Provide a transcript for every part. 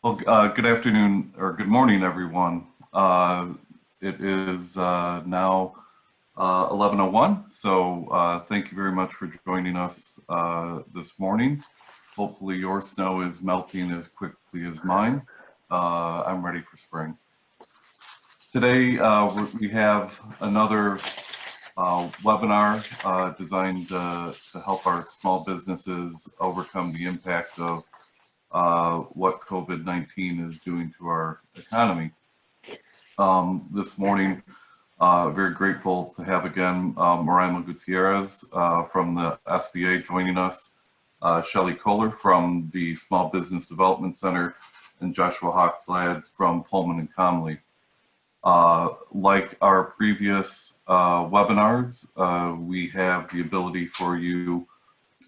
Well, good afternoon or good morning, everyone. It is now 11:01, so thank you very much for joining us this morning. Hopefully your snow is melting as quickly as mine. I'm ready for spring. Today we have another webinar designed to help our small businesses overcome the impact of what COVID-19 is doing to our economy. This morning, very grateful to have again Moraima Gutierrez from the SBA joining us, Shelley Kohler from the Small Business Development Center, and Joshua Hawks-Lads from Pullman and Comley. Like our previous webinars, we have the ability for you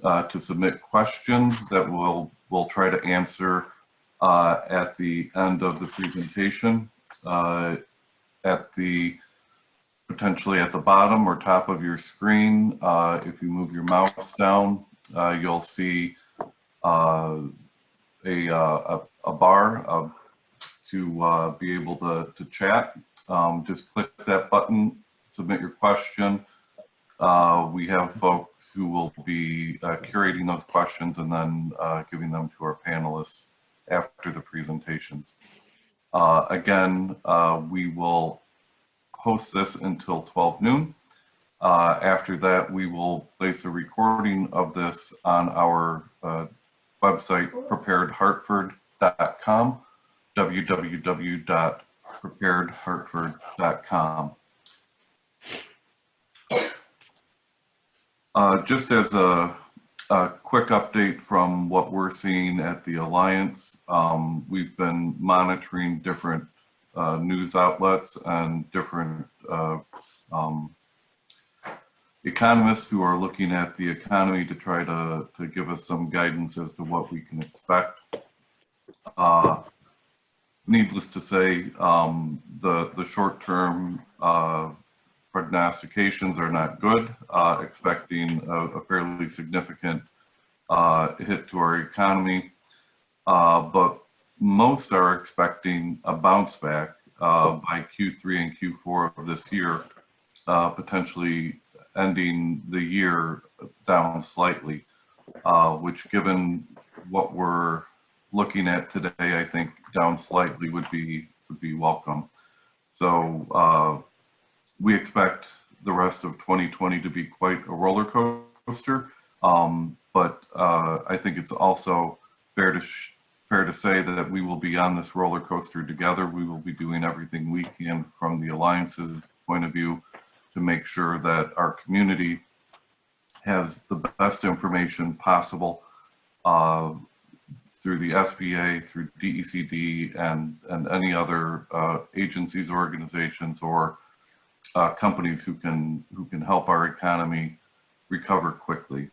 to submit questions that we'll try to answer at the end of the presentation. Potentially at the bottom or top of your screen, if you move your mouse down, you'll see a bar to be able to chat. Just click that button, submit your question. We have folks who will be curating those questions and then giving them to our panelists after the presentations. Again, we will host this until 12 noon. After that, we will place a recording of this on our website, preparedhartford.com, www.preparedhartford.com. Just as a quick update from what we're seeing at the Alliance, we've been monitoring different news outlets and different economists who are looking at the economy to try to give us some guidance as to what we can expect. Needless to say, the short-term prognostications are not good, expecting a fairly significant hit to our economy, but most are expecting a bounce back by Q3 and Q4 of this year, potentially ending the year down slightly, which, given what we're looking at today, I think down slightly would be welcome. So we expect the rest of 2020 to be quite a roller coaster, but I think it's also fair to say that we will be on this roller coaster together. We will be doing everything we can from the Alliance's point of view to make sure that our community has the best information possible through the SBA, through DECD, and any other agencies, organizations, or companies who can help our economy recover quickly.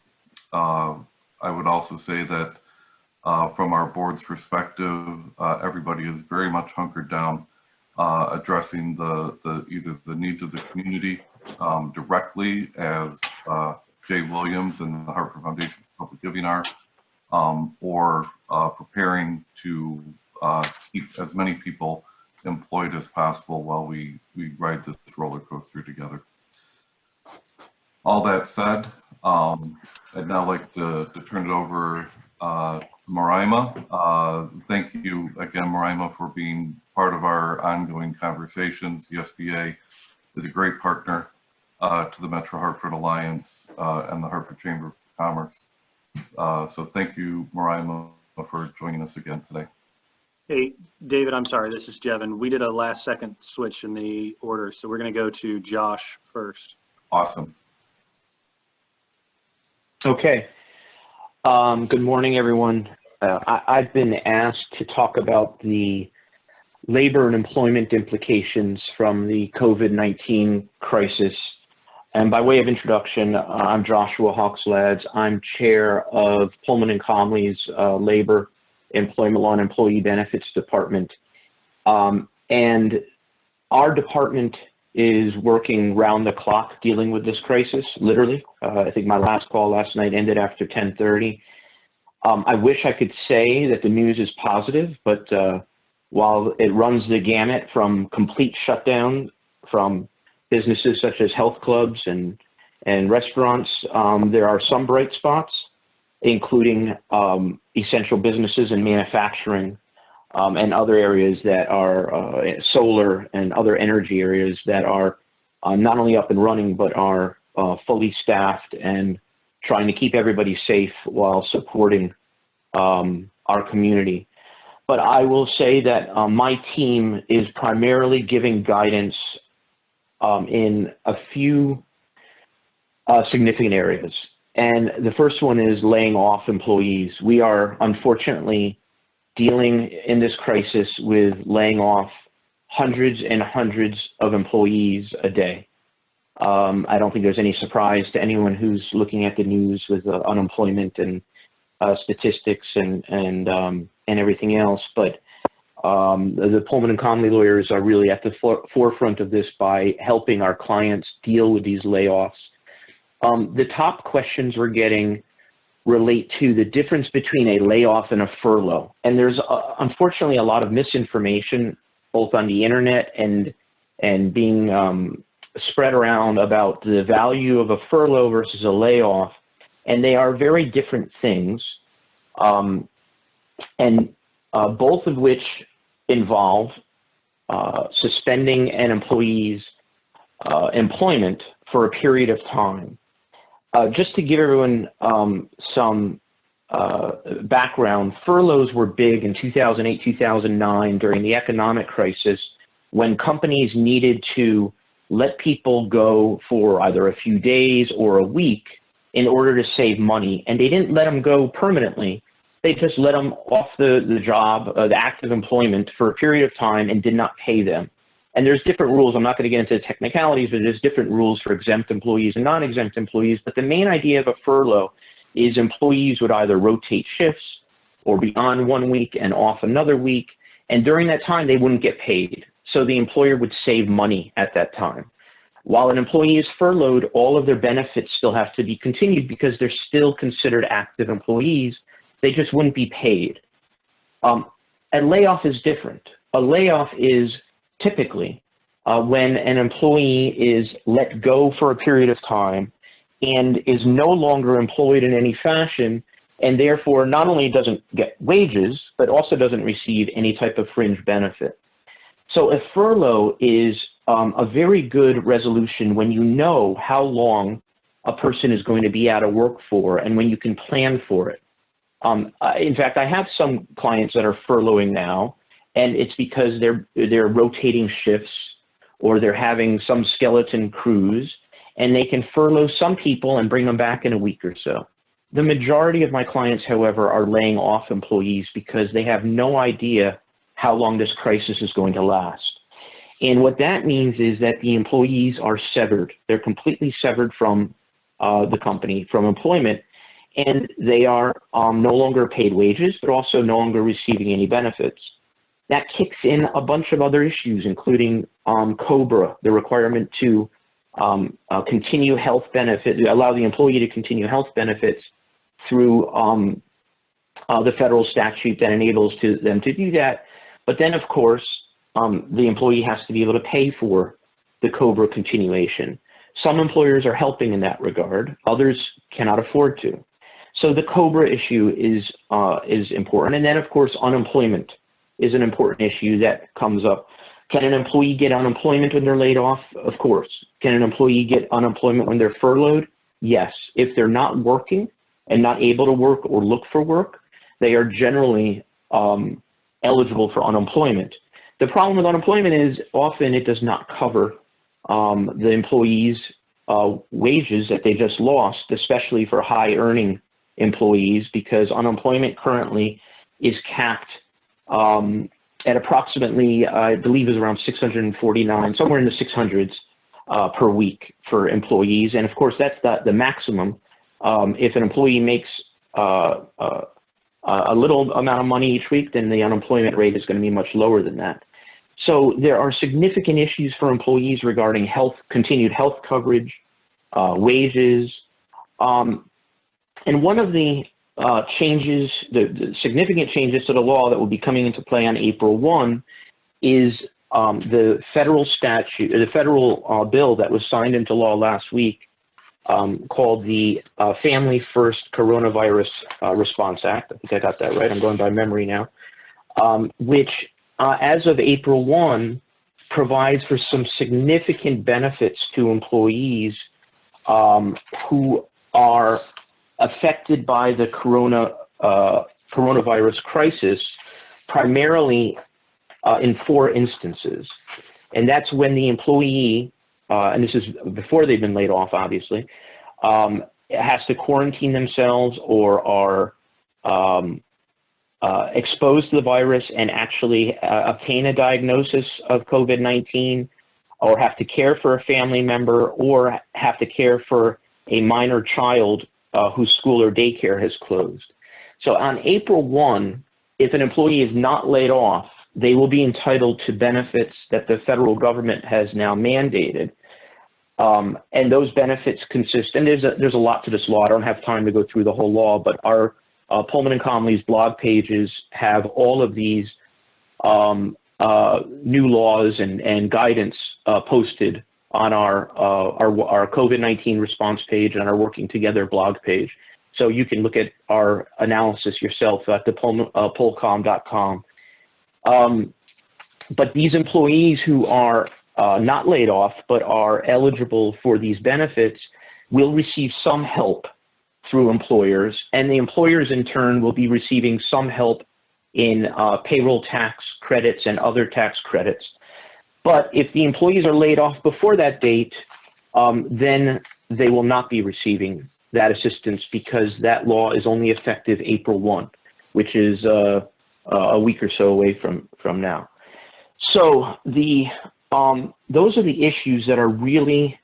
I would also say that from our board's perspective, everybody is very much hunkered down, addressing either the needs of the community directly, as Jay Williams and the Hartford Foundation for Public Giving are, or preparing to keep as many people employed as possible while we ride this roller coaster together. All that said, I'd now like to turn it over to Moraima. Thank you again, Moraima, for being part of our ongoing conversations. The SBA is a great partner to the Metro Hartford Alliance and the Hartford Chamber of Commerce. So thank you, Moraima, for joining us again today. Hey, David, I'm sorry, this is Jevin. We did a last second switch in the order, so we're going to go to Josh first. Awesome. Okay. Good morning, everyone. I've been asked to talk about the labor and employment implications from the COVID-19 crisis. And by way of introduction, I'm Joshua Hawks-Lads. I'm chair of Pullman and Comley's Labor, Employment Law and Employee Benefits Department. And our department is working round the clock dealing with this crisis, literally. I think my last call last night ended after 10:30. I wish I could say that the news is positive, but while it runs the gamut from complete shutdown from businesses such as health clubs and restaurants, there are some bright spots, including essential businesses and manufacturing and other areas that are solar and other energy areas that are not only up and running, but are fully staffed and trying to keep everybody safe while supporting our community. But I will say that my team is primarily giving guidance in a few significant areas. And the first one is laying off employees. We are unfortunately dealing in this crisis with laying off hundreds and hundreds of employees a day. I don't think there's any surprise to anyone who's looking at the news with unemployment and statistics and everything else. But the Pullman and Conley lawyers are really at the forefront of this by helping our clients deal with these layoffs. The top questions we're getting relate to the difference between a layoff and a furlough. And there's unfortunately a lot of misinformation both on the internet and being spread around about the value of a furlough versus a layoff. And they are very different things. Both of which involve suspending an employee's employment for a period of time. Just to give everyone some background, furloughs were big in 2008, 2009 during the economic crisis when companies needed to let people go for either a few days or a week in order to save money. And they didn't let them go permanently. They just let them off the job, the active employment for a period of time and did not pay them. And there's different rules. I'm not going to get into the technicalities, but there's different rules for exempt employees and non-exempt employees. But the main idea of a furlough is employees would either rotate shifts or be on 1 week and off another week. And during that time, they wouldn't get paid. So the employer would save money at that time. While an employee is furloughed, all of their benefits still have to be continued because they're still considered active employees. They just wouldn't be paid. A layoff is different. A layoff is typically when an employee is let go for a period of time and is no longer employed in any fashion, and therefore not only doesn't get wages, but also doesn't receive any type of fringe benefit. So a furlough is a very good resolution when you know how long a person is going to be out of work for and when you can plan for it. In fact, I have some clients that are furloughing now, and it's because they're rotating shifts or they're having some skeleton crews, and they can furlough some people and bring them back in a week or so. The majority of my clients, however, are laying off employees because they have no idea how long this crisis is going to last. And what that means is that the employees are severed. They're completely severed from the company, from employment, and they are no longer paid wages, but also no longer receiving any benefits. That kicks in a bunch of other issues, including COBRA, the requirement to continue health benefits, allow the employee to continue health benefits through the federal statute that enables them to do that. But then, of course, the employee has to be able to pay for the COBRA continuation. Some employers are helping in that regard. Others cannot afford to. So the COBRA issue is important. And then, of course, unemployment is an important issue that comes up. Can an employee get unemployment when they're laid off? Of course. Can an employee get unemployment when they're furloughed? Yes. If they're not working and not able to work or look for work, they are generally eligible for unemployment. The problem with unemployment is often it does not cover the employee's wages that they just lost, especially for high earning employees, because unemployment currently is capped at approximately, I believe is around 649, somewhere in the 600s per week for employees. And of course, that's the maximum. If an employee makes a little amount of money each week, then the unemployment rate is going to be much lower than that. So there are significant issues for employees regarding continued health coverage, wages. And one of the changes, the significant changes to the law that will be coming into play on April 1 is the federal statute, the federal bill that was signed into law last week called the Family First Coronavirus Response Act. I think I got that right. I'm going by memory now. Which, as of April 1, provides for some significant benefits to employees who are affected by the coronavirus crisis, primarily in 4 instances. And that's when the employee, and this is before they've been laid off, obviously, has to quarantine themselves or are exposed to the virus and actually obtain a diagnosis of COVID-19, or have to care for a family member, or have to care for a minor child whose school or daycare has closed. So on April 1, if an employee is not laid off, they will be entitled to benefits that the federal government has now mandated. And those benefits consist, and there's a lot to this law. I don't have time to go through the whole law, but our Pullman and Comley's blog pages have all of these new laws and guidance posted on our COVID-19 response page and our Working Together blog page. So you can look at our analysis yourself at the pollcom.com. But these employees who are not laid off but are eligible for these benefits will receive some help through employers, and the employers in turn will be receiving some help in payroll tax credits and other tax credits. But if the employees are laid off before that date, then they will not be receiving that assistance, because that law is only effective April 1, which is a week or so away from now. So those are the issues that are really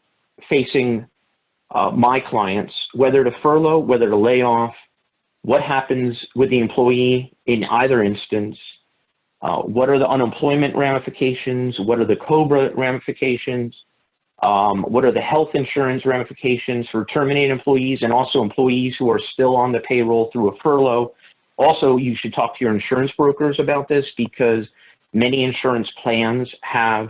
facing my clients, whether to furlough, whether to lay off, what happens with the employee in either instance, what are the unemployment ramifications, what are the COBRA ramifications, what are the health insurance ramifications for terminated employees and also employees who are still on the payroll through a furlough. Also, you should talk to your insurance brokers about this, because many insurance plans have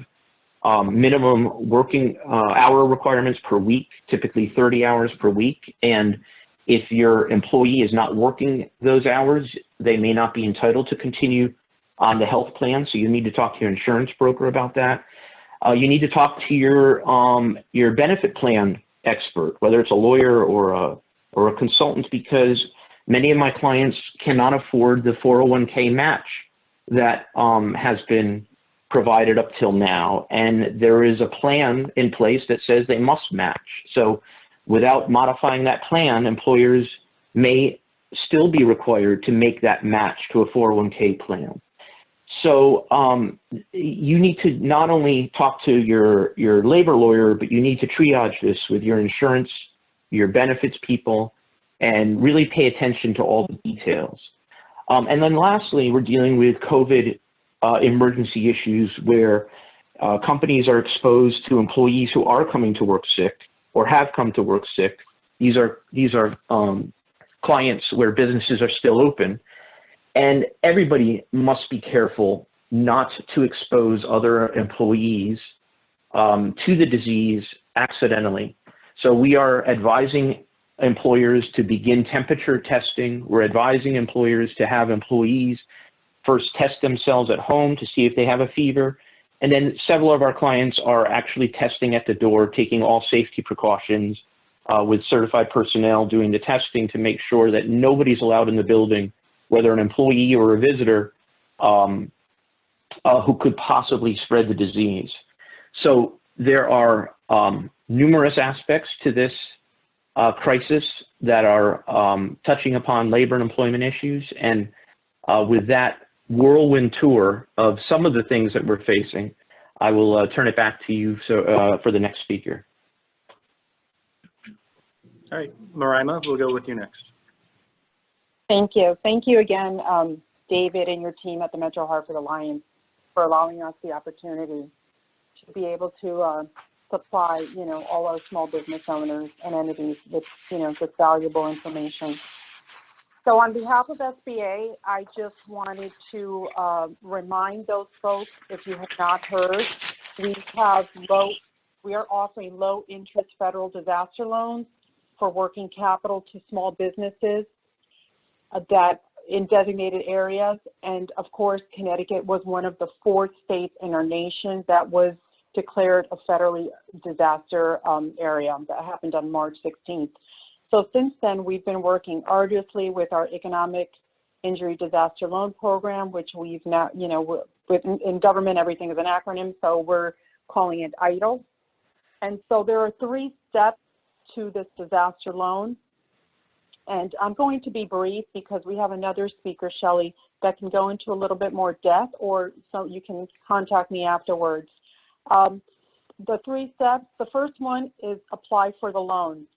minimum working hour requirements per week, typically 30 hours per week. And if your employee is not working those hours, they may not be entitled to continue on the health plan. So you need to talk to your insurance broker about that. You need to talk to your benefit plan expert, whether it's a lawyer or a consultant, because many of my clients cannot afford the 401k match that has been provided up till now, and there is a plan in place that says they must match. So without modifying that plan, employers may still be required to make that match to a 401k plan. So you need to not only talk to your labor lawyer, but you need to triage this with your insurance, your benefits people, and really pay attention to all the details. And then lastly, we're dealing with COVID emergency issues where companies are exposed to employees who are coming to work sick or have come to work sick. These are clients where businesses are still open, and everybody must be careful not to expose other employees to the disease accidentally. So we are advising employers to begin temperature testing. We're advising employers to have employees first test themselves at home to see if they have a fever. And then several of our clients are actually testing at the door, taking all safety precautions with certified personnel doing the testing to make sure that nobody's allowed in the building, whether an employee or a visitor, who could possibly spread the disease. So there are numerous aspects to this crisis that are touching upon labor and employment issues. And with that whirlwind tour of some of the things that we're facing, I will turn it back to you for the next speaker. All right, Marima, we'll go with you next. Thank you. Thank you again, David and your team at the Metro Hartford Alliance, for allowing us the opportunity to be able to supply, all our small business owners and entities with, with valuable information. So on behalf of SBA, I just wanted to remind those folks, if you have not heard, we are offering low interest federal disaster loans for working capital to small businesses that in designated areas. And of course, Connecticut was one of the 4 states in our nation that was declared a federally disaster area. That happened on March 16th. So since then, we've been working arduously with our economic injury disaster loan program, which we've now, in government, everything is an acronym, so we're calling it EIDL. And so there are 3 steps to this disaster loan. And I'm going to be brief because we have another speaker, Shelley, that can go into a little bit more depth, or so you can contact me afterwards. The 3 steps, the first one is apply for the loan.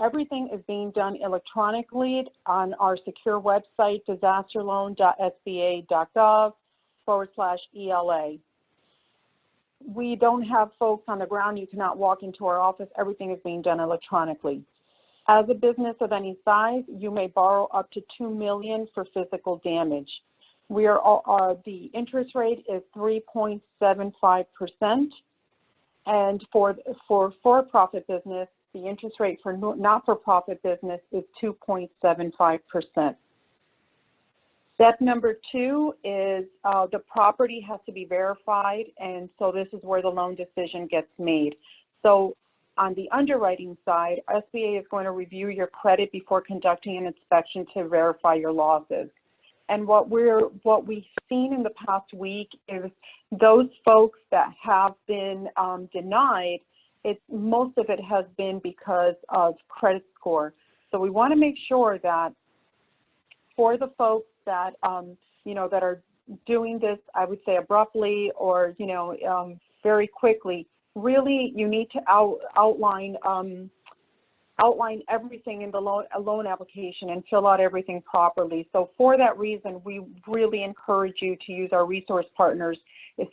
Everything is being done electronically on our secure website, disasterloan.sba.gov/ELA. We don't have folks on the ground. You cannot walk into our office. Everything is being done electronically. As a business of any size, you may borrow up to $2 million for physical damage. We are the interest rate is 3.75%, and for for-profit business, the interest rate for not-for-profit business is 2.75%. Step number 2 is the property has to be verified, and so this is where the loan decision gets made. So on the underwriting side, SBA is going to review your credit before conducting an inspection to verify your losses. And what we've seen in the past week is those folks that have been denied, most of it has been because of credit score. So we want to make sure that for the folks that that are doing this, I would say abruptly or very quickly, really you need to outline everything in the loan application and fill out everything properly. So for that reason, we really encourage you to use our resource partners.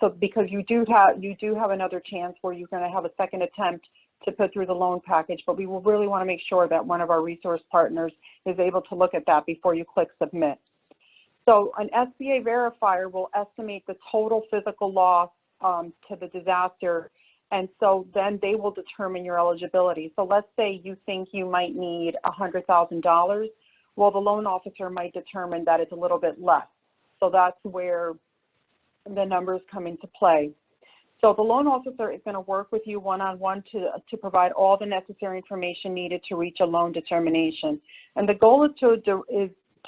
So because you do have another chance where you're going to have a second attempt to put through the loan package, but we will really want to make sure that one of our resource partners is able to look at that before you click submit. So an SBA verifier will estimate the total physical loss to the disaster, and so then they will determine your eligibility. So let's say you think you might need $100,000. Well, the loan officer might determine that it's a little bit less. So that's where the numbers come into play. So the loan officer is going to work with you one-on-one to provide all the necessary information needed to reach a loan determination. And the goal is to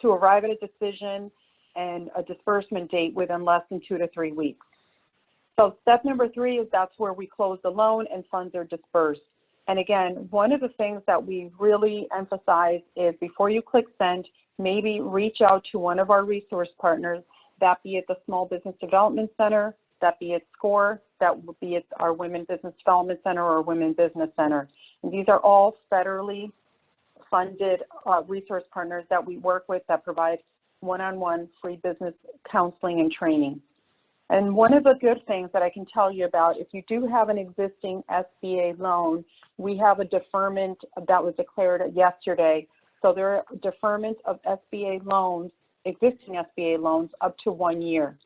arrive at a decision and a disbursement date within less than 2 to 3 weeks. So step number 3 is that's where we close the loan and funds are dispersed. And again, one of the things that we really emphasize is before you click send, maybe reach out to one of our resource partners, that be it the Small Business Development Center, that be it SCORE, that would be it our Women Business Development Center or Women Business Center. And these are all federally funded resource partners that we work with that provide one-on-one free business counseling and training. And one of the good things that I can tell you about, if you do have an existing SBA loan, we have a deferment that was declared yesterday. So there are deferment of SBA loans, existing SBA loans, up to 1 year.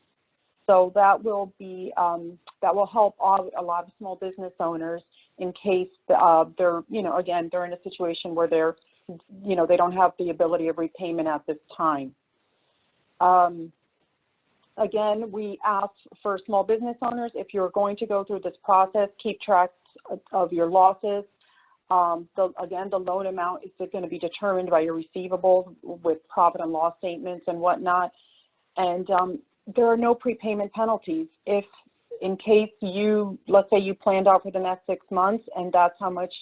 So that will be that will help a lot of small business owners in case they're again they're in a situation where they're they don't have the ability of repayment at this time. Again, we ask for small business owners, if you're going to go through this process, keep track of your losses. Again, the loan amount is going to be determined by your receivables with profit and loss statements and whatnot. And there are no prepayment penalties. If in case let's say you planned out for the next 6 months and that's how much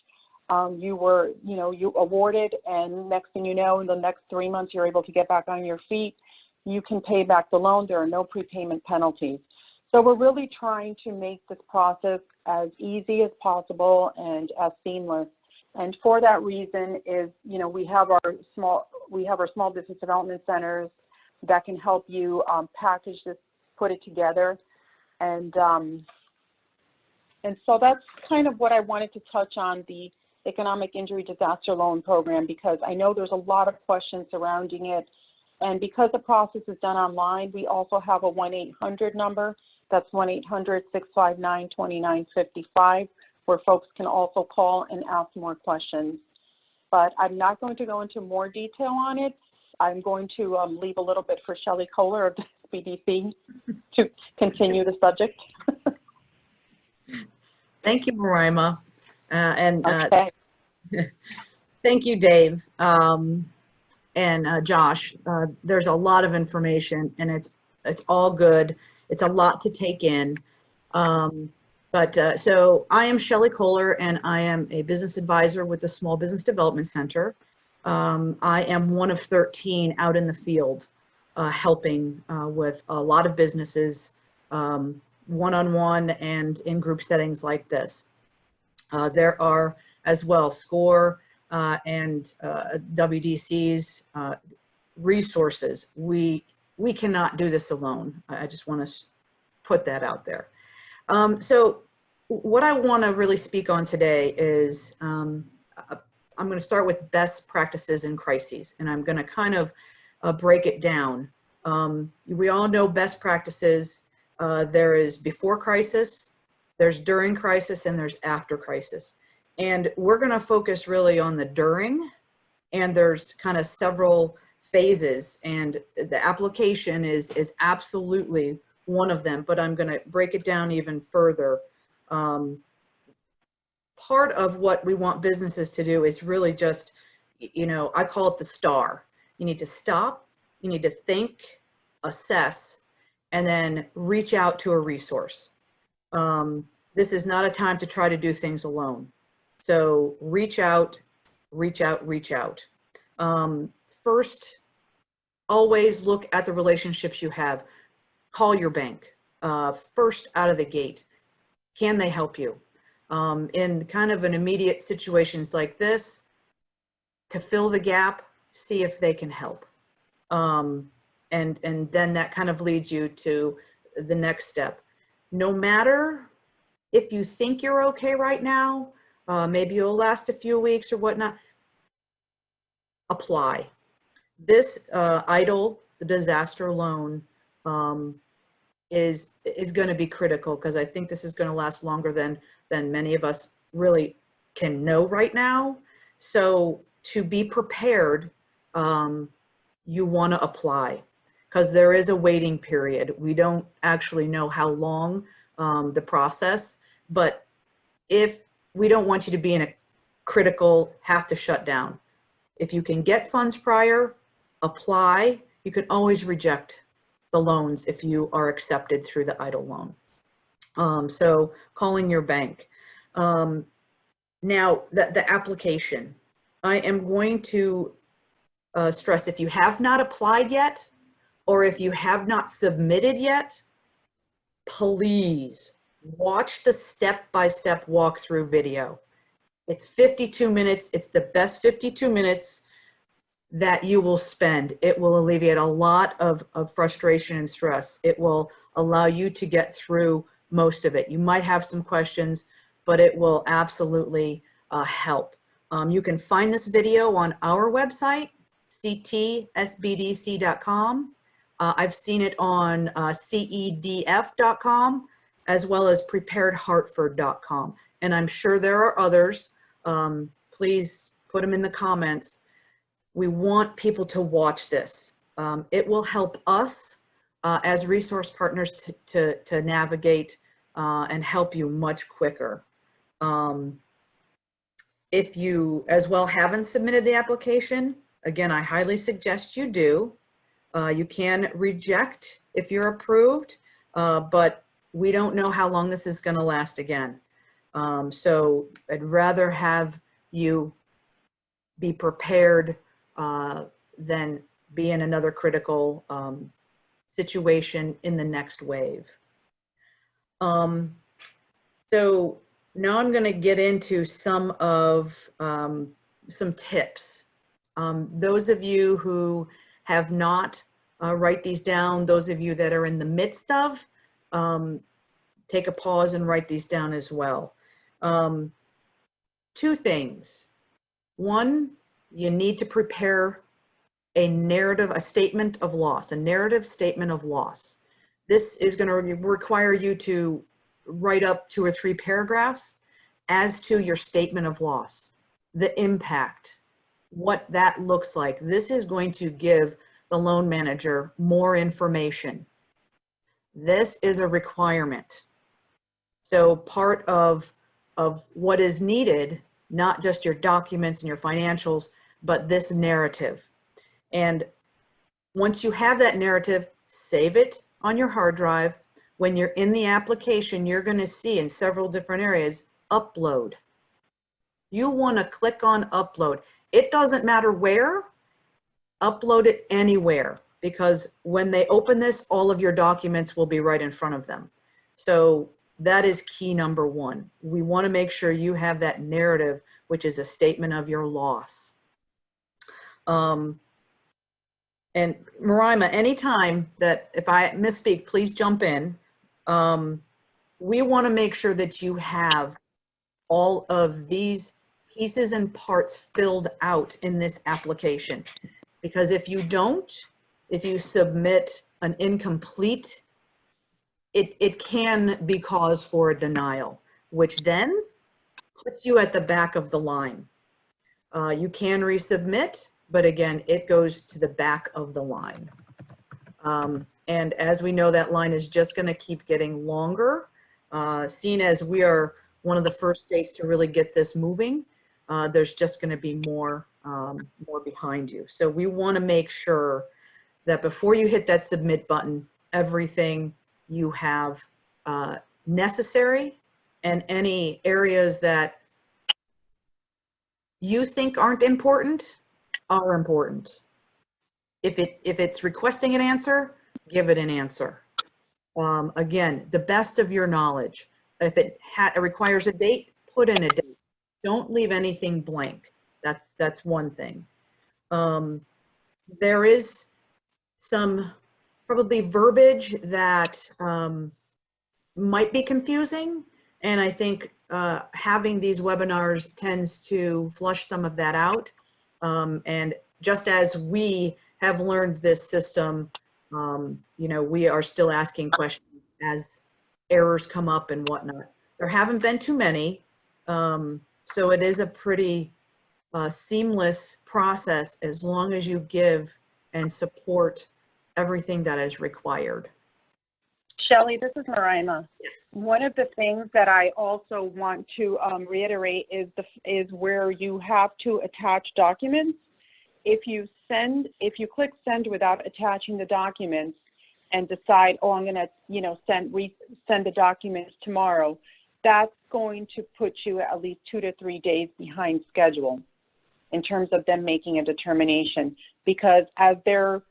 you were, you awarded, and next thing you know, in the next 3 months, you're able to get back on your feet, you can pay back the loan. There are no prepayment penalties. So we're really trying to make this process as easy as possible and as seamless. And for that reason is, we have our small business development centers that can help you package this, put it together. And so that's kind of what I wanted to touch on, the Economic Injury Disaster Loan Program, because I know there's a lot of questions surrounding it. And because the process is done online, we also have a 1-800 number. That's 1-800-659-2955, where folks can also call and ask more questions. But I'm not going to go into more detail on it. I'm going to leave a little bit for Shelley Kohler of the SBDC to continue the subject. Thank you, Marima. Okay. Thank you, Dave, and Josh. There's a lot of information, and it's all good. It's a lot to take in. So I am Shelley Kohler, and I am a business advisor with the Small Business Development Center. I am one of 13 out in the field, helping with a lot of businesses, one-on-one and in group settings like this. There are as well SCORE and WDC's resources. We cannot do this alone. I just want to put that out there. So what I want to really speak on today is I'm going to start with best practices in crises, and I'm going to kind of break it down. We all know best practices. There is before crisis, there's during crisis, and there's after crisis. And we're going to focus really on the during, and there's kind of several phases, and the application is absolutely one of them, but I'm going to break it down even further. Part of what we want businesses to do is really just, I call it the STAR. You need to stop, you need to think, assess, and then reach out to a resource. This is not a time to try to do things alone. So reach out, reach out, reach out. First, always look at the relationships you have. Call your bank first out of the gate. Can they help you? In kind of an immediate situations like this, to fill the gap, see if they can help. And then that kind of leads you to the next step. No matter if you think you're okay right now, maybe it'll last a few weeks or whatnot, apply. This EIDL, the disaster loan, is going to be critical, because I think this is going to last longer than many of us really can know right now. So to be prepared, you want to apply, because there is a waiting period. We don't actually know how long the process, but if we don't want you to be in a critical have to shut down. If you can get funds prior, apply. You can always reject the loans if you are accepted through the EIDL loan. So calling your bank. Now the application, I am going to stress, if you have not applied yet, or if you have not submitted yet, please watch the step-by-step walkthrough video. It's 52 minutes. It's the best 52 minutes that you will spend. It will alleviate a lot of frustration and stress. It will allow you to get through most of it. You might have some questions, but it will absolutely help. You can find this video on our website, ctsbdc.com. I've seen it on cedf.com, as well as preparedhartford.com. And I'm sure there are others. Please put them in the comments. We want people to watch this. It will help us as resource partners to navigate and help you much quicker. If you as well haven't submitted the application, again, I highly suggest you do. You can reject if you're approved, but we don't know how long this is going to last again. So I'd rather have you be prepared than be in another critical situation in the next wave. So now I'm going to get into some tips. Those of you who have not, write these down. Those of you that are in the midst of, take a pause and write these down as well. Two things. One, you need to prepare a narrative, a statement of loss, a narrative statement of loss. This is going to require you to write up 2 or 3 paragraphs as to your statement of loss, the impact, what that looks like. This is going to give the loan manager more information. This is a requirement. So part of what is needed, not just your documents and your financials, but this narrative. And once you have that narrative, save it on your hard drive. When you're in the application, you're going to see in several different areas, upload. You want to click on upload. It doesn't matter where, upload it anywhere, because when they open this, all of your documents will be right in front of them. So that is key number 1. We want to make sure you have that narrative, which is a statement of your loss. And Marima, anytime that if I misspeak, please jump in. We want to make sure that you have all of these pieces and parts filled out in this application. Because if you don't, if you submit an incomplete, it can be cause for a denial, which then puts you at the back of the line. You can resubmit, but again, it goes to the back of the line. And as we know, that line is just going to keep getting longer. Seeing as we are one of the first states to really get this moving, there's just going to be more behind you. So we want to make sure that before you hit that submit button, everything you have necessary, and any areas that you think aren't important are important. If it's requesting an answer, give it an answer. Again, the best of your knowledge. If it requires a date, put in a date. Don't leave anything blank. That's one thing. There is some probably verbiage that might be confusing, and I think having these webinars tends to flush some of that out. And just as we have learned this system, you know, we are still asking questions as errors come up and whatnot. There haven't been too many, so it is a pretty seamless process as long as you give and support everything that is required. Shelley, this is Marima. Yes. One of the things that I also want to reiterate is where you have to attach documents. If you click send without attaching the documents and decide, oh, I'm going to, you know, send the documents tomorrow, that's going to put you at least 2 to 3 days behind schedule in terms of them making a determination, because as they're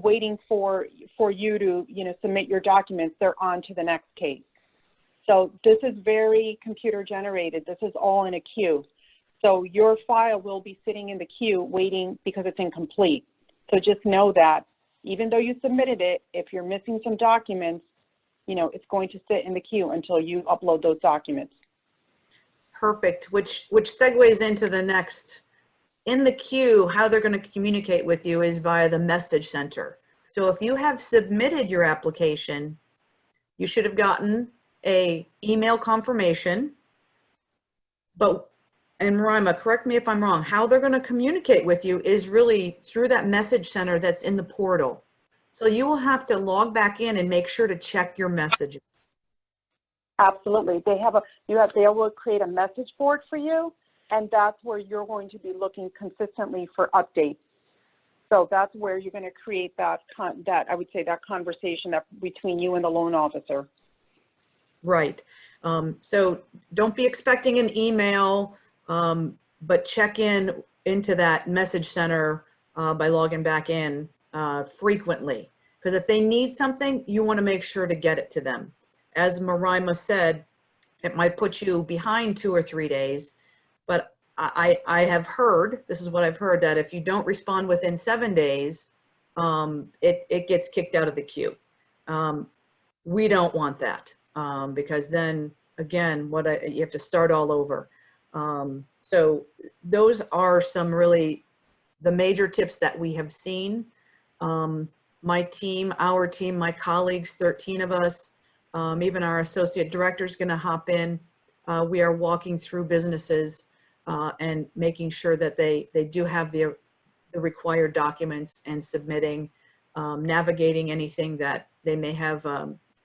waiting for you to, you know, submit your documents, they're on to the next case. So this is very computer generated. This is all in a queue. So your file will be sitting in the queue waiting because it's incomplete. So just know that even though you submitted it, if you're missing some documents, you know, it's going to sit in the queue until you upload those documents. Perfect, which segues into the next. In the queue, how they're going to communicate with you is via the message center. So if you have submitted your application, you should have gotten a email confirmation. But, and Marima, correct me if I'm wrong, how they're going to communicate with you is really through that message center that's in the portal. So you will have to log back in and make sure to check your messages. Absolutely. They will create a message board for you, and that's where you're going to be looking consistently for updates. So that's where you're going to create that I would say that conversation between you and the loan officer. Right. So don't be expecting an email, but check into that message center by logging back in frequently. Because if they need something, you want to make sure to get it to them. As Marima said, it might put you behind 2 or 3 days, but I have heard, this is what I've heard, that if you don't respond within 7 days, it gets kicked out of the queue. We don't want that because then, again, you have to start all over. So those are some really the major tips that we have seen. My team, our team, my colleagues, 13 of us, even our associate director is going to hop in. We are walking through businesses and making sure that they do have the required documents and submitting, navigating anything that they may have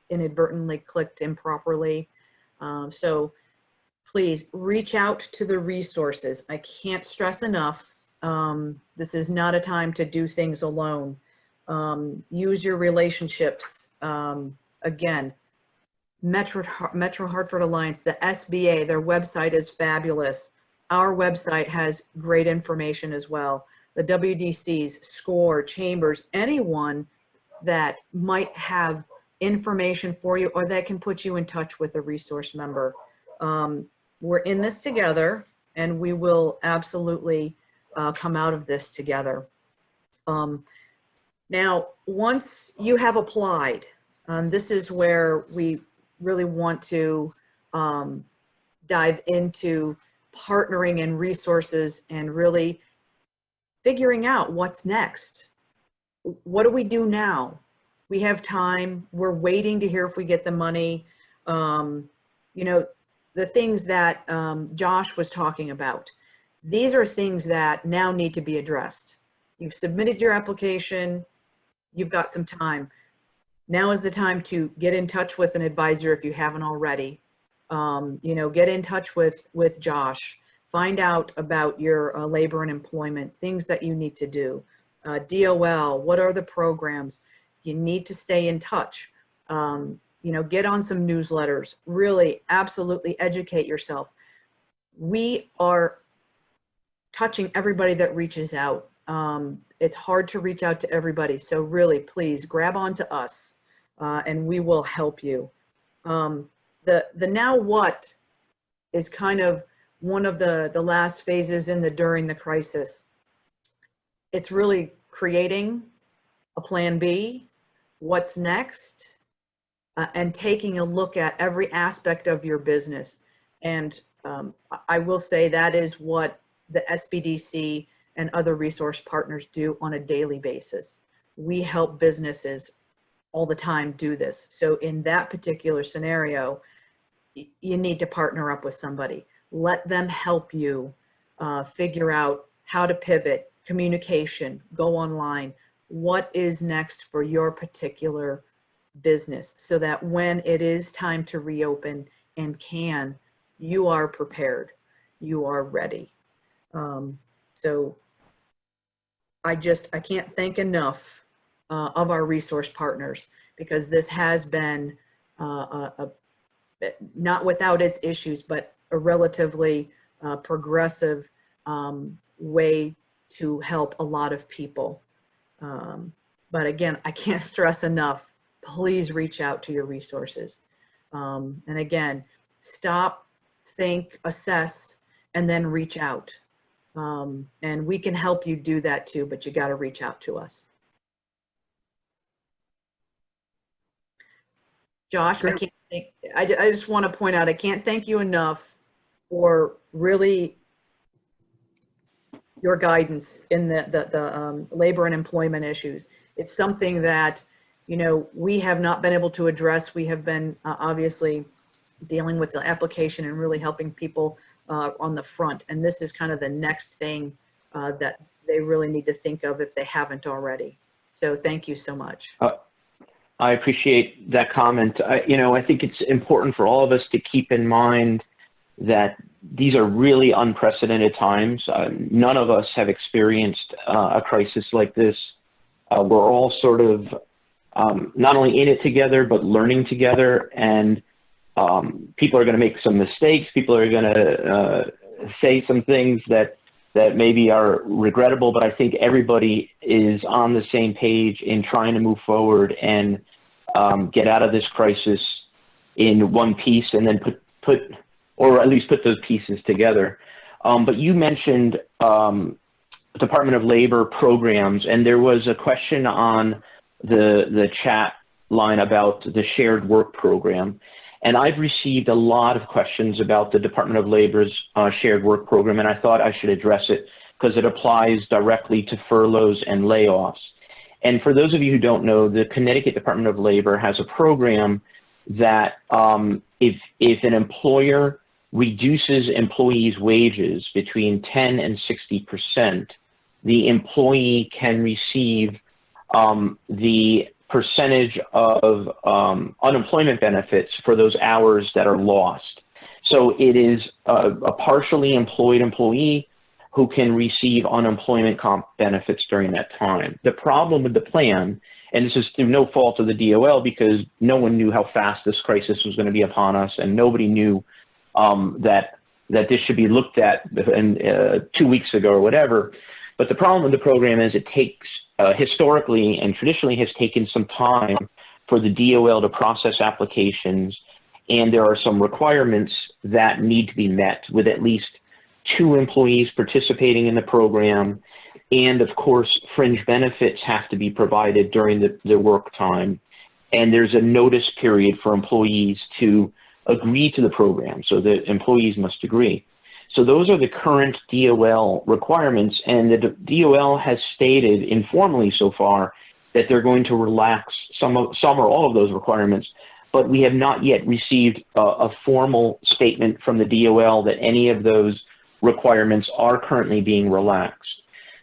inadvertently clicked improperly. So please reach out to the resources. I can't stress enough, this is not a time to do things alone. Use your relationships. Again, Metro Hartford Alliance, the SBA, their website is fabulous. Our website has great information as well. The WDCs, SCORE, Chambers, anyone that might have information for you or that can put you in touch with a resource member. We're in this together, and we will absolutely come out of this together. Now, once you have applied, this is where we really want to dive into partnering and resources and really figuring out what's next. What do we do now? We have time. We're waiting to hear if we get the money. You know, the things that Josh was talking about, these are things that now need to be addressed. You've submitted your application. You've got some time. Now is the time to get in touch with an advisor if you haven't already. You know, get in touch with Josh. Find out about your labor and employment, things that you need to do. DOL, what are the programs? You need to stay in touch. You know, get on some newsletters. Really, absolutely educate yourself. We are touching everybody that reaches out. It's hard to reach out to everybody. So really, please grab onto us and we will help you. The now what is kind of one of the last phases during the crisis. It's really creating a plan B, what's next, and taking a look at every aspect of your business. And I will say that is what the SBDC and other resource partners do on a daily basis. We help businesses all the time do this. So in that particular scenario, you need to partner up with somebody. Let them help you figure out how to pivot, communication, go online. What is next for your particular business so that when it is time to reopen and you are prepared, you are ready. So I can't thank enough of our resource partners, because this has been not without its issues, but a relatively progressive way to help a lot of people. But again, I can't stress enough, please reach out to your resources. And again, stop, think, assess, and then reach out. And we can help you do that too, but you got to reach out to us. Josh, I just want to point out, I can't thank you enough for really your guidance in the labor and employment issues. It's something that, you know, we have not been able to address. We have been obviously dealing with the application and really helping people on the front. And this is kind of the next thing that they really need to think of if they haven't already. So thank you so much. I appreciate that comment. You know, I think it's important for all of us to keep in mind that these are really unprecedented times. None of us have experienced a crisis like this. We're all sort of not only in it together, but learning together. And people are going to make some mistakes. People are going to say some things that maybe are regrettable, but I think everybody is on the same page in trying to move forward and get out of this crisis in one piece, and then or at least put those pieces together. But you mentioned Department of Labor programs, and there was a question on the chat line about the shared work program. And I've received a lot of questions about the Department of Labor's shared work program, and I thought I should address it because it applies directly to furloughs and layoffs. And for those of you who don't know, the Connecticut Department of Labor has a program that if an employer reduces employees' wages between 10 and 60%, the employee can receive the percentage of unemployment benefits for those hours that are lost. So it is a partially employed employee who can receive unemployment comp benefits during that time. The problem with the plan, and this is through no fault of the DOL because no one knew how fast this crisis was going to be upon us, and nobody knew that this should be looked at 2 weeks ago or whatever. But the problem with the program is it takes, historically and traditionally has taken some time for the DOL to process applications, and there are some requirements that need to be met with at least 2 employees participating in the program, and of course fringe benefits have to be provided during the work time, and there's a notice period for employees to agree to the program, so the employees must agree. So those are the current DOL requirements, and the DOL has stated informally so far that they're going to relax some or all of those requirements, but we have not yet received a formal statement from the DOL that any of those requirements are currently being relaxed.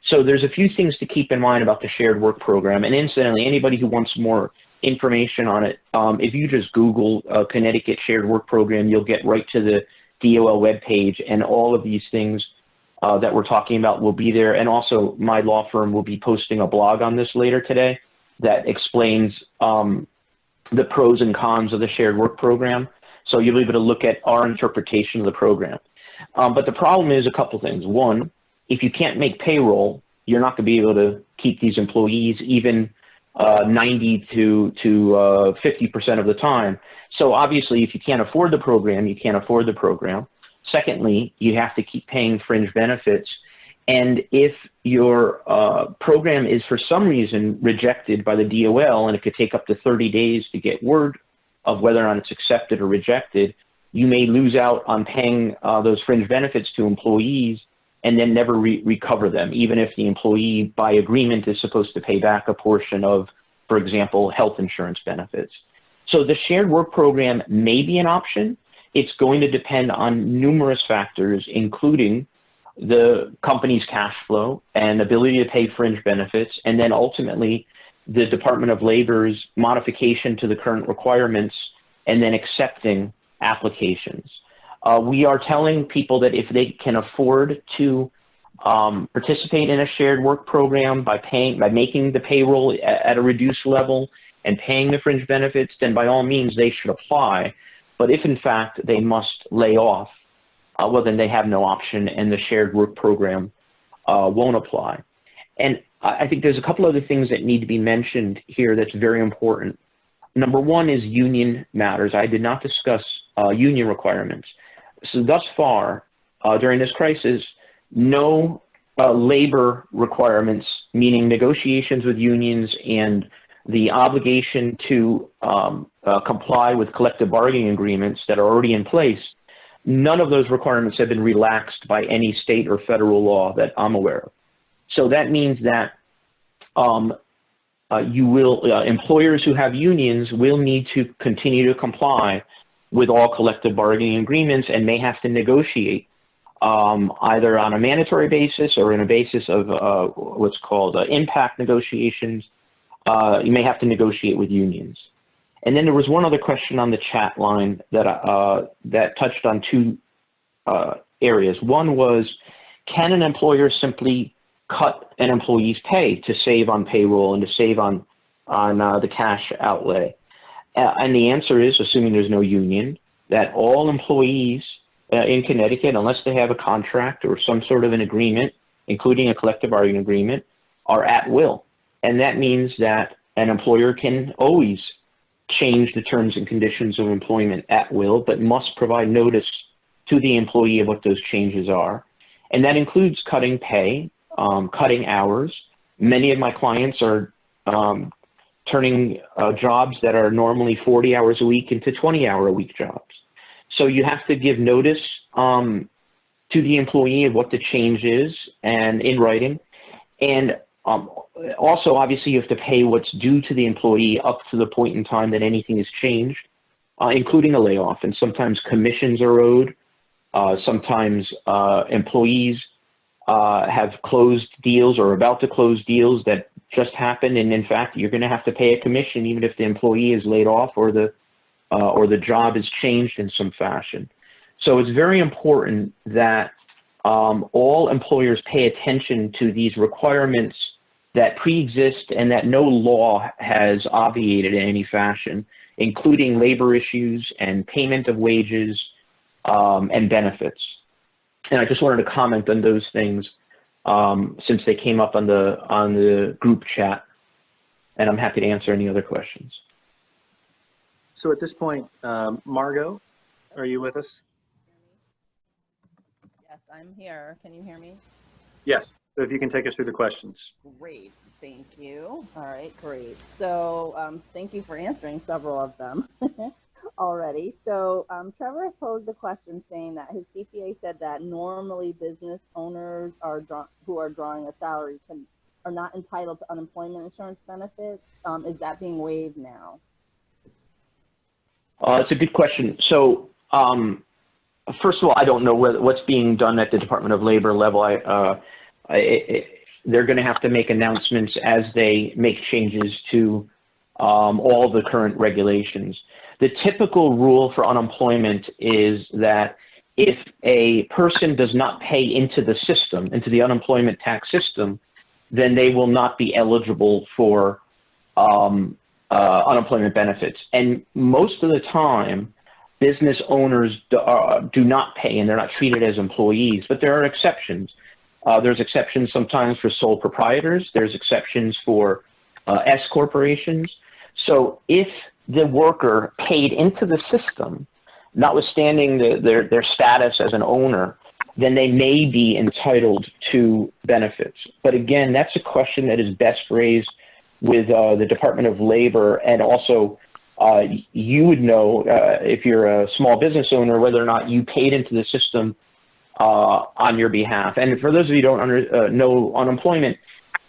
So there's a few things to keep in mind about the shared work program. And incidentally, anybody who wants more information on it, if you just Google Connecticut shared work program, you'll get right to the DOL webpage, and all of these things that we're talking about will be there. And also my law firm will be posting a blog on this later today that explains the pros and cons of the shared work program. So you'll be able to look at our interpretation of the program. But the problem is a couple things. One, if you can't make payroll, you're not going to be able to keep these employees even 90 to 50% of the time. So obviously, if you can't afford the program, you can't afford the program. Secondly, you have to keep paying fringe benefits. And if your program is for some reason rejected by the DOL, and it could take up to 30 days to get word of whether or not it's accepted or rejected, you may lose out on paying those fringe benefits to employees and then never recover them, even if the employee by agreement is supposed to pay back a portion of, for example, health insurance benefits. So the shared work program may be an option. It's going to depend on numerous factors, including the company's cash flow and ability to pay fringe benefits, and then ultimately the Department of Labor's modification to the current requirements and then accepting applications. We are telling people that if they can afford to participate in a shared work program by making the payroll at a reduced level and paying the fringe benefits, then by all means they should apply. But if in fact they must lay off, well then they have no option, and the shared work program won't apply. And I think there's a couple other things that need to be mentioned here that's very important. Number one is union matters. I did not discuss union requirements. So thus far, during this crisis, no labor requirements, meaning negotiations with unions and the obligation to comply with collective bargaining agreements that are already in place, none of those requirements have been relaxed by any state or federal law that I'm aware of. So that means that employers who have unions will need to continue to comply with all collective bargaining agreements and may have to negotiate either on a mandatory basis or in a basis of what's called impact negotiations. You may have to negotiate with unions. And then there was one other question on the chat line that that touched on two areas. One was, can an employer simply cut an employee's pay to save on payroll and to save on the cash outlay? And the answer is, assuming there's no union, that all employees in Connecticut, unless they have a contract or some sort of an agreement, including a collective bargaining agreement, are at will. And that means that an employer can always change the terms and conditions of employment at will, but must provide notice to the employee of what those changes are. And that includes cutting pay, cutting hours. Many of my clients are turning jobs that are normally 40 hours a week into 20-hour-a-week jobs. So you have to give notice to the employee of what the change is and in writing. And also, obviously, you have to pay what's due to the employee up to the point in time that anything is changed, including a layoff. And sometimes commissions are owed. Sometimes employees have closed deals or about to close deals that just happened. And in fact, you're going to have to pay a commission even if the employee is laid off or the job is changed in some fashion. So it's very important that all employers pay attention to these requirements that pre-exist and that no law has obviated in any fashion, including labor issues and payment of wages and benefits. And I just wanted to comment on those things since they came up on the group chat, and I'm happy to answer any other questions. So at this point, Margot, are you with us? Yes, I'm here. Can you hear me? Yes. So if you can take us through the questions. Great. Thank you. All right, great. So thank you for answering several of them already. So Trevor posed a question saying that his CPA said that normally business owners who are drawing a salary are not entitled to unemployment insurance benefits. Is that being waived now? It's a good question. So first of all, I don't know what's being done at the Department of Labor level. They're going to have to make announcements as they make changes to all the current regulations. The typical rule for unemployment is that if a person does not pay into the system, into the unemployment tax system, then they will not be eligible for unemployment benefits. And most of the time, business owners do not pay and they're not treated as employees, but there are exceptions. There's exceptions sometimes for sole proprietors. There's exceptions for S corporations. So if the worker paid into the system, notwithstanding their status as an owner, then they may be entitled to benefits. But again, that's a question that is best raised with the Department of Labor, and also you would know if you're a small business owner whether or not you paid into the system on your behalf. And for those of you who don't know unemployment,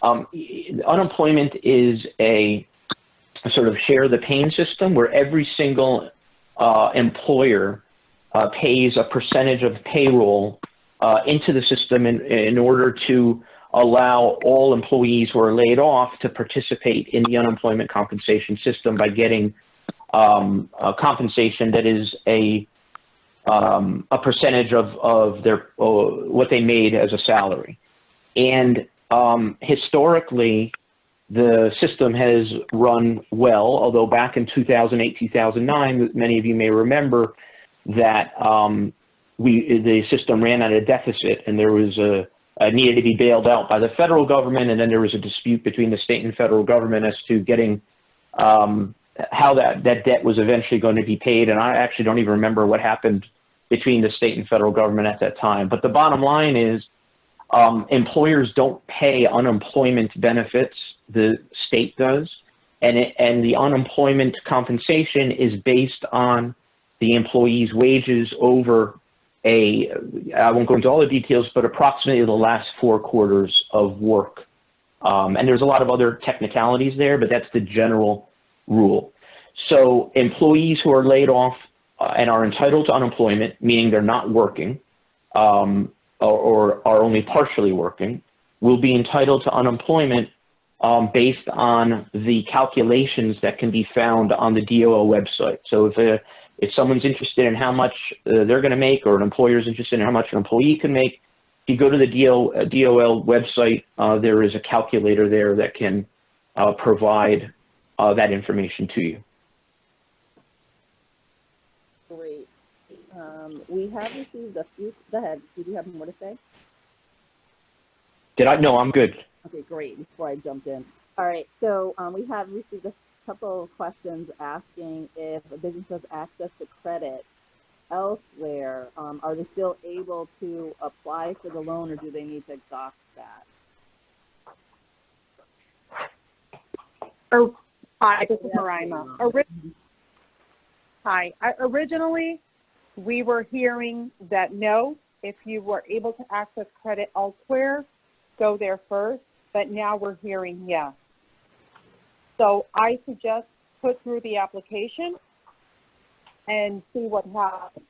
unemployment is a sort of share the pain system where every single employer pays a percentage of payroll into the system in order to allow all employees who are laid off to participate in the unemployment compensation system by getting compensation that is a percentage of their what they made as a salary. And historically, the system has run well, although back in 2008, 2009, many of you may remember that the system ran at a deficit, and there was needed to be bailed out by the federal government, and then there was a dispute between the state and federal government as to getting how that debt was eventually going to be paid. And I actually don't even remember what happened between the state and federal government at that time. But the bottom line is employers don't pay unemployment benefits. The state does. And the unemployment compensation is based on the employee's wages over I won't go into all the details, but approximately the last 4 quarters of work. And there's a lot of other technicalities there, but that's the general rule. So employees who are laid off and are entitled to unemployment, meaning they're not working or are only partially working, will be entitled to unemployment based on the calculations that can be found on the DOL website. So if someone's interested in how much they're going to make, or an employer is interested in how much an employee can make, if you go to the DOL website, there is a calculator there that can provide that information to you. Great. We have received a few. Go ahead. Did you have more to say? Did I? No, I'm good. Okay, great. Before I jumped in. All right. So we have received a couple of questions asking if a business has access to credit elsewhere. Are they still able to apply for the loan, or do they need to exhaust that? Hi, this is Marima. Originally, we were hearing that no, if you were able to access credit elsewhere, go there first, but now we're hearing yes. So I suggest put through the application and see what happens.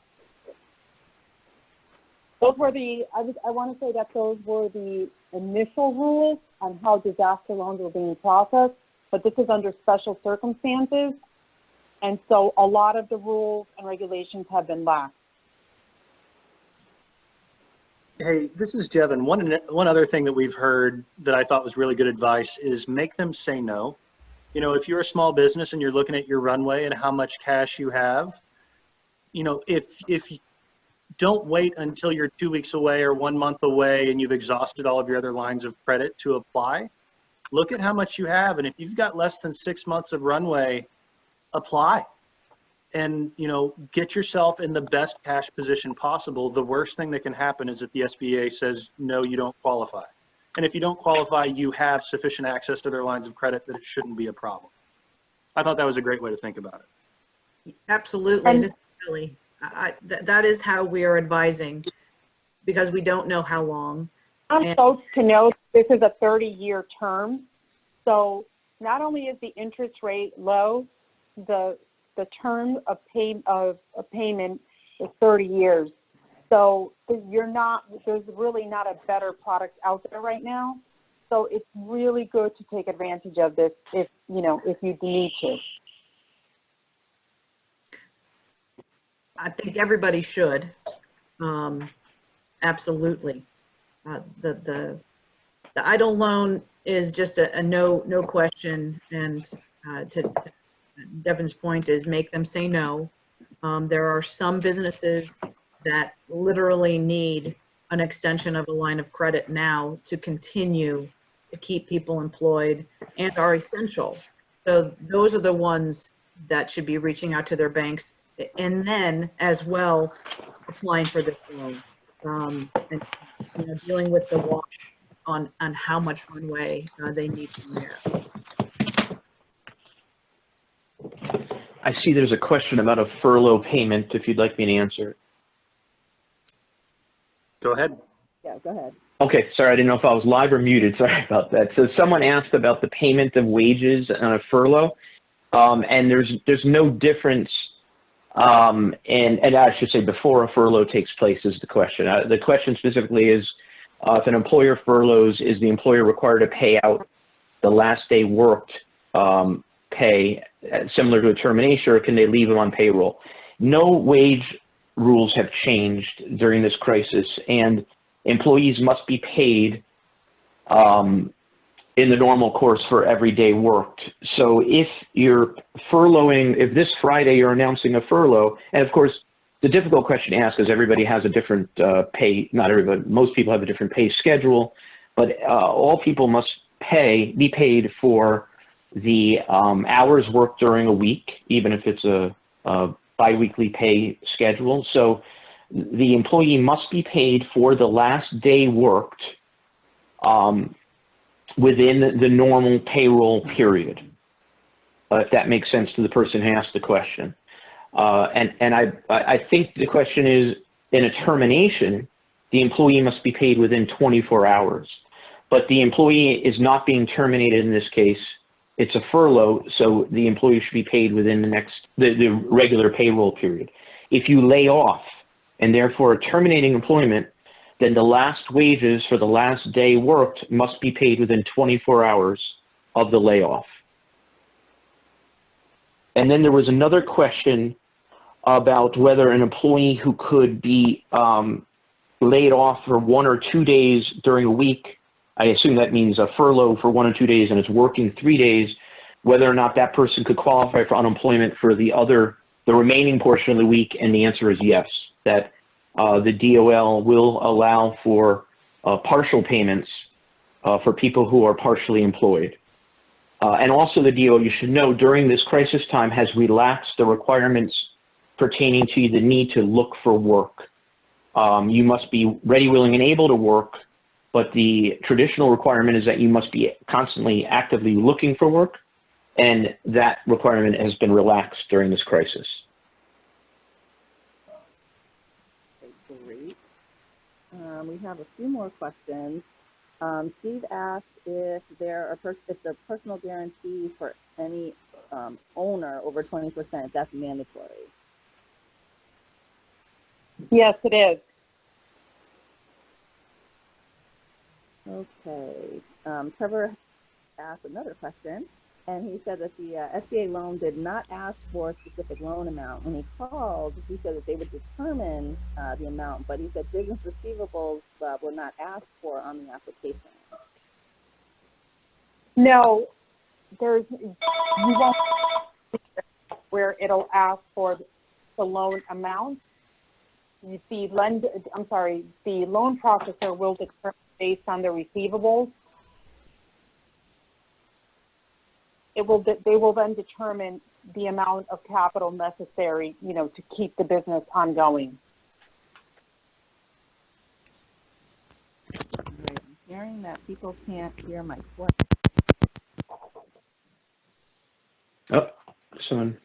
Those were I want to say that those were the initial rules on how disaster loans were being processed, but this is under special circumstances. And so a lot of the rules and regulations have been laxed. Hey, this is Jevin. One other thing that we've heard that I thought was really good advice is make them say no. You know, if you're a small business and you're looking at your runway and how much cash you have, you know, if you don't wait until you're 2 weeks away or 1 month away and you've exhausted all of your other lines of credit to apply, look at how much you have. And if you've got less than 6 months of runway, apply and, you know, get yourself in the best cash position possible. The worst thing that can happen is that the SBA says, no, you don't qualify. And if you don't qualify, you have sufficient access to their lines of credit that it shouldn't be a problem. I thought that was a great way to think about it. Absolutely. And this is really, that is how we are advising, because we don't know how long. I want folks to know this is a 30-year term. So not only is the interest rate low, the term of payment is 30 years. So there's really not a better product out there right now. So it's really good to take advantage of this if you need to. I think everybody should. Absolutely. The idle loan is just a no question, and to Devin's point is make them say no. There are some businesses that literally need an extension of a line of credit now to continue to keep people employed and are essential. So those are the ones that should be reaching out to their banks, and then as well applying for this loan, and dealing with the wash on how much runway they need from there. I see there's a question about a furlough payment, if you'd like me to answer it. Go ahead. Yeah, go ahead. Okay, sorry, I didn't know if I was live or muted. Sorry about that. So someone asked about the payment of wages on a furlough, and there's no difference. And I should say before a furlough takes place is the question. The question specifically is, if an employer furloughs, is the employer required to pay out the last day worked pay similar to a termination, or can they leave them on payroll? No wage rules have changed during this crisis, and employees must be paid in the normal course for every day worked. So if you're furloughing, if this Friday you're announcing a furlough, and of course the difficult question to ask is everybody has a different pay, not everybody, most people have a different pay schedule, but all people must be paid for the hours worked during a week, even if it's a biweekly pay schedule. So the employee must be paid for the last day worked within the normal payroll period, if that makes sense to the person who asked the question. And I think the question is, in a termination, the employee must be paid within 24 hours. But the employee is not being terminated in this case. It's a furlough, so the employee should be paid within the regular payroll period. If you lay off and therefore terminating employment, then the last wages for the last day worked must be paid within 24 hours of the layoff. And then there was another question about whether an employee who could be laid off for 1 or 2 days during a week, I assume that means a furlough for 1 or 2 days and it's working 3 days, whether or not that person could qualify for unemployment for the remaining portion of the week, and the answer is yes, that the DOL will allow for partial payments for people who are partially employed. And also the DOL, you should know, during this crisis time has relaxed the requirements pertaining to the need to look for work. You must be ready, willing, and able to work, but the traditional requirement is that you must be constantly actively looking for work, and that requirement has been relaxed during this crisis. Great. We have a few more questions. Steve asked if if the personal guarantee for any owner over 20%, that's mandatory. Yes, it is. Okay. Trevor asked another question, and he said that the SBA loan did not ask for a specific loan amount. When he called, he said that they would determine the amount, but he said business receivables were not asked for on the application. No, you won't where it'll ask for the loan amount. The loan processor will determine based on the receivables. They will then determine the amount of capital necessary, to keep the business ongoing. All right, I'm hearing that people can't hear my question. Oh, someone.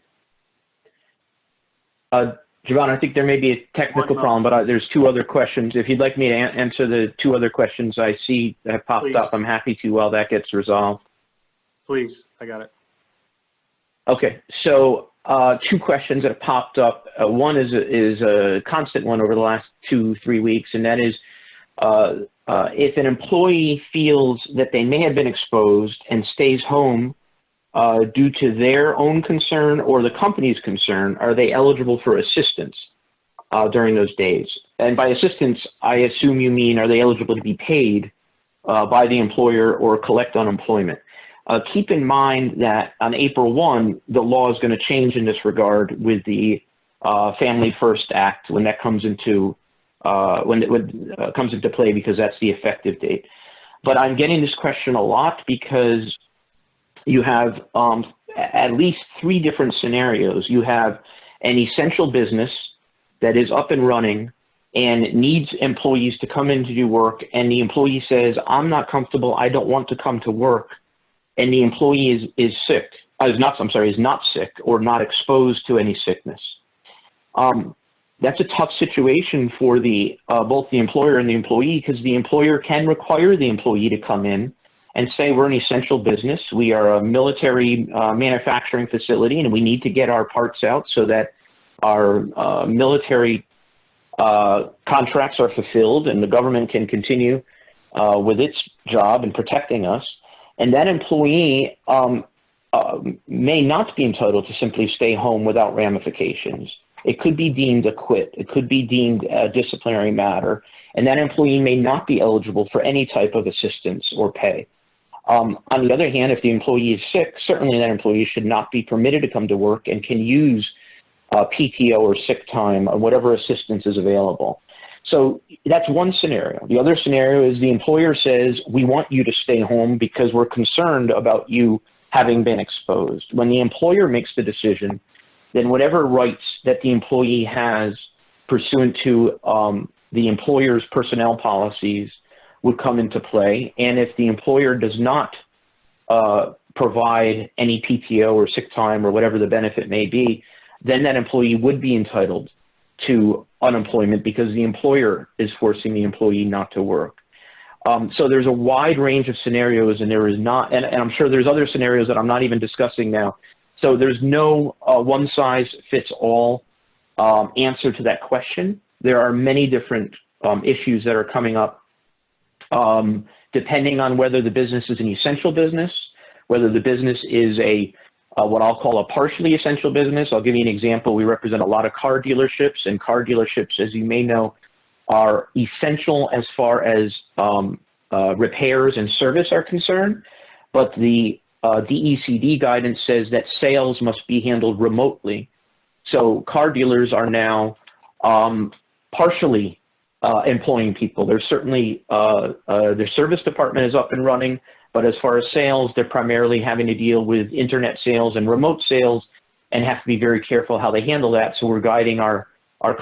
Javon, I think there may be a technical problem, but there's two other questions. If you'd like me to answer the two other questions I see that have popped up, I'm happy to while that gets resolved. Please, I got it. Okay, so two questions that have popped up. One is a constant one over the last 2-3 weeks, and that is if an employee feels that they may have been exposed and stays home due to their own concern or the company's concern, are they eligible for assistance during those days? And by assistance, I assume you mean, are they eligible to be paid by the employer or collect unemployment? Keep in mind that on April 1, the law is going to change in this regard with the Family First Act when that comes into comes into play, because that's the effective date. But I'm getting this question a lot because you have at least 3 different scenarios. You have an essential business that is up and running and needs employees to come in to do work, and the employee says, I'm not comfortable, I don't want to come to work, and the employee is not sick or not exposed to any sickness. That's a tough situation for both the employer and the employee, because the employer can require the employee to come in and say, we're an essential business, we are a military manufacturing facility, and we need to get our parts out so that our military contracts are fulfilled and the government can continue with its job in protecting us. And that employee may not be entitled to simply stay home without ramifications. It could be deemed a quit. It could be deemed a disciplinary matter. And that employee may not be eligible for any type of assistance or pay. On the other hand, if the employee is sick, certainly that employee should not be permitted to come to work and can use PTO or sick time or whatever assistance is available. So that's one scenario. The other scenario is the employer says, we want you to stay home because we're concerned about you having been exposed. When the employer makes the decision, then whatever rights that the employee has pursuant to the employer's personnel policies would come into play. And if the employer does not provide any PTO or sick time or whatever the benefit may be, then that employee would be entitled to unemployment because the employer is forcing the employee not to work. So there's a wide range of scenarios, and there is not, and I'm sure there's other scenarios that I'm not even discussing now. So there's no one-size-fits-all answer to that question. There are many different issues that are coming up depending on whether the business is an essential business, whether the business is what I'll call a partially essential business. I'll give you an example. We represent a lot of car dealerships, and car dealerships, as you may know, are essential as far as repairs and service are concerned, but the DECD guidance says that sales must be handled remotely. So car dealers are now partially employing people. There's certainly, their service department is up and running, but as far as sales, they're primarily having to deal with internet sales and remote sales and have to be very careful how they handle that. So we're guiding our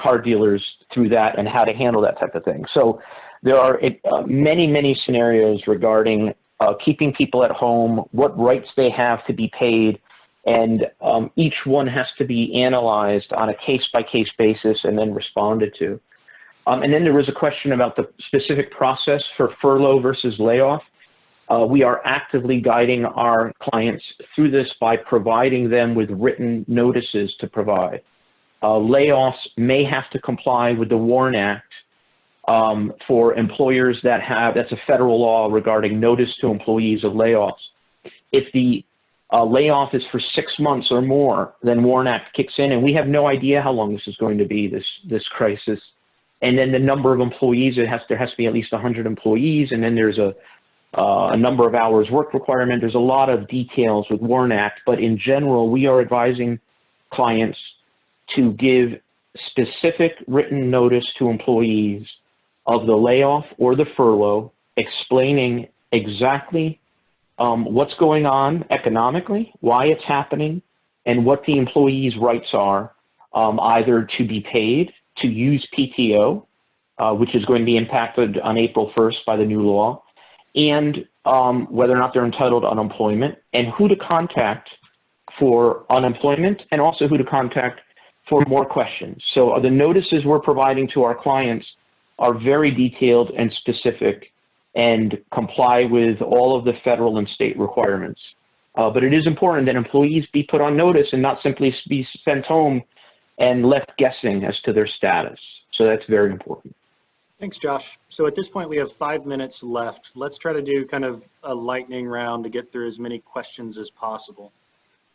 car dealers through that and how to handle that type of thing. So there are many, many scenarios regarding keeping people at home, what rights they have to be paid, and each one has to be analyzed on a case-by-case basis and then responded to. And then there was a question about the specific process for furlough versus layoff. We are actively guiding our clients through this by providing them with written notices to provide. Layoffs may have to comply with the WARN Act for employers that have, that's a federal law regarding notice to employees of layoffs. If the layoff is for 6 months or more, then WARN Act kicks in, and we have no idea how long this is going to be, this crisis. And then the number of employees, there has to be at least 100 employees, and then there's a number of hours work requirement. There's a lot of details with WARN Act, but in general, we are advising clients to give specific written notice to employees of the layoff or the furlough, explaining exactly what's going on economically, why it's happening, and what the employee's rights are, either to be paid, to use PTO, which is going to be impacted on April 1st by the new law, and whether or not they're entitled to unemployment, and who to contact for unemployment, and also who to contact for more questions. So the notices we're providing to our clients are very detailed and specific and comply with all of the federal and state requirements. But it is important that employees be put on notice and not simply be sent home and left guessing as to their status. So that's very important. Thanks, Josh. So at this point, we have 5 minutes left. Let's try to do kind of a lightning round to get through as many questions as possible.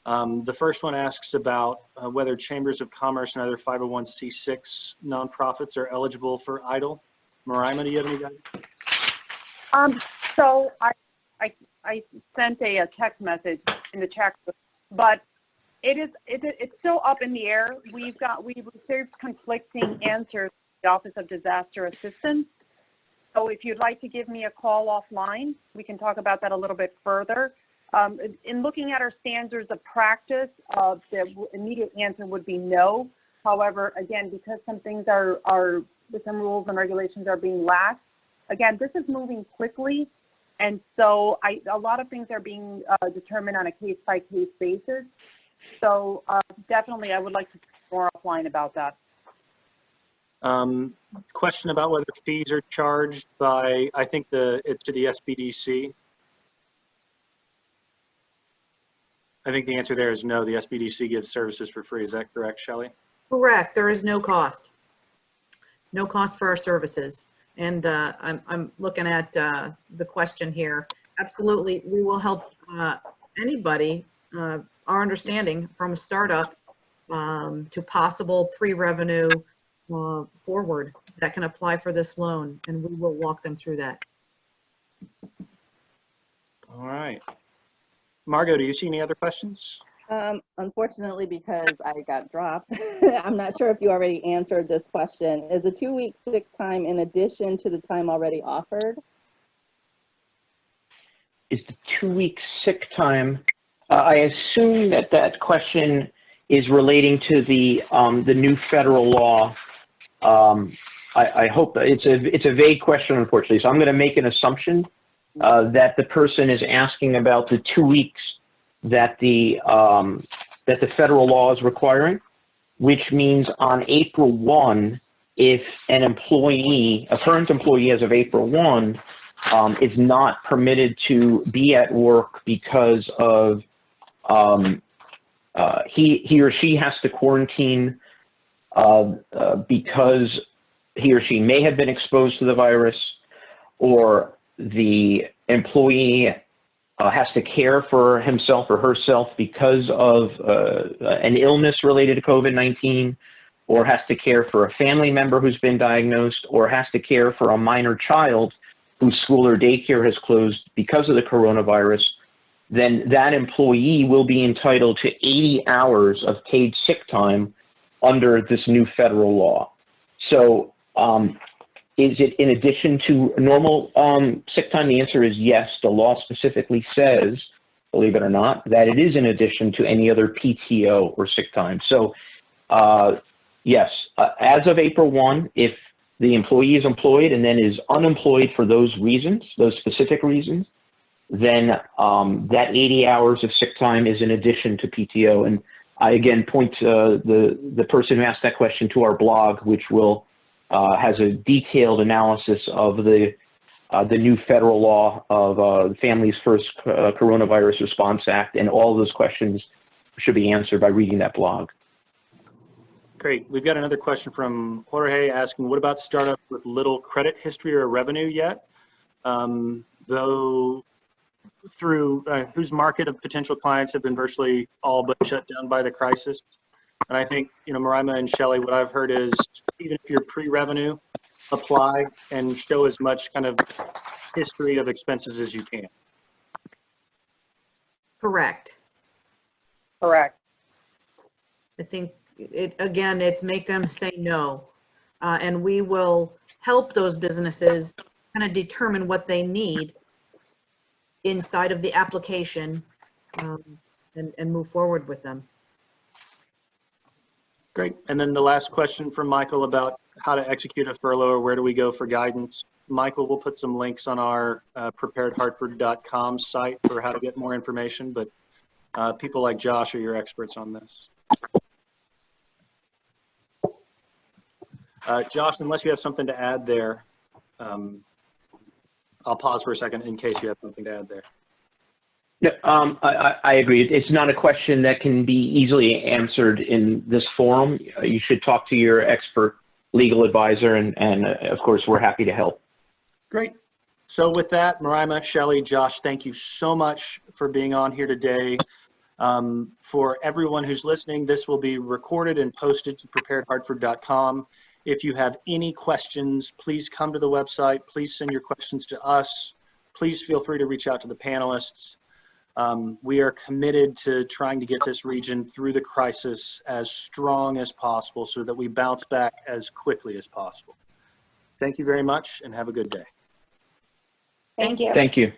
The first one asks about whether chambers of commerce and other 501c6 nonprofits are eligible for EIDL. Marima, do you have any guidance? So I sent a text message in the chat, but it's still up in the air. We've received conflicting answers from the Office of Disaster Assistance. So if you'd like to give me a call offline, we can talk about that a little bit further. In looking at our standards of practice, the immediate answer would be no. However, again, because some things some rules and regulations are being laxed, again, this is moving quickly. And so a lot of things are being determined on a case-by-case basis. So definitely, I would like to talk more offline about that. Question about whether fees are charged by, I think it's to the SBDC. I think the answer there is no, the SBDC gives services for free. Is that correct, Shelley? Correct. There is no cost. No cost for our services. And I'm looking at the question here. Absolutely, we will help anybody, our understanding from a startup to possible pre-revenue forward that can apply for this loan, and we will walk them through that. All right. Margot, do you see any other questions? Unfortunately, because I got dropped, I'm not sure if you already answered this question. Is a 2-week sick time in addition to the time already offered? Is the 2-week sick time? I assume that question is relating to the new federal law. I hope it's a vague question, unfortunately. So I'm going to make an assumption that the person is asking about the 2 weeks that the federal law is requiring, which means on April 1, if an employee, a current employee as of April 1, is not permitted to be at work because of he or she has to quarantine because he or she may have been exposed to the virus, or the employee has to care for himself or herself because of an illness related to COVID-19, or has to care for a family member who's been diagnosed, or has to care for a minor child whose school or daycare has closed because of the coronavirus, then that employee will be entitled to 80 hours of paid sick time under this new federal law. So is it in addition to normal sick time? The answer is yes. The law specifically says, believe it or not, that it is in addition to any other PTO or sick time. So yes, as of April 1, if the employee is employed and then is unemployed for those reasons, those specific reasons, then that 80 hours of sick time is in addition to PTO. And I again point the person who asked that question to our blog, which will has a detailed analysis of the new federal law of the Families First Coronavirus Response Act, and all of those questions should be answered by reading that blog. Great. We've got another question from Jorge asking, what about startups with little credit history or revenue yet? Though through whose market of potential clients have been virtually all but shut down by the crisis. And I think, Marima and Shelley, what I've heard is even if you're pre-revenue, apply and show as much kind of history of expenses as you can. Correct. Correct. I think it's make them say no. And we will help those businesses kind of determine what they need inside of the application and move forward with them. Great. And then the last question from Michael about how to execute a furlough or where do we go for guidance. Michael, we'll put some links on our preparedhartford.com site for how to get more information, but people like Josh are your experts on this. Josh, unless you have something to add there, I'll pause for a second in case you have something to add there. No, I agree. It's not a question that can be easily answered in this forum. You should talk to your expert legal advisor, and of course, we're happy to help. Great. So with that, Marima, Shelley, Josh, thank you so much for being on here today. For everyone who's listening, this will be recorded and posted to preparedhartford.com. If you have any questions, please come to the website. Please send your questions to us. Please feel free to reach out to the panelists. We are committed to trying to get this region through the crisis as strong as possible so that we bounce back as quickly as possible. Thank you very much and have a good day. Thank you. Thank you.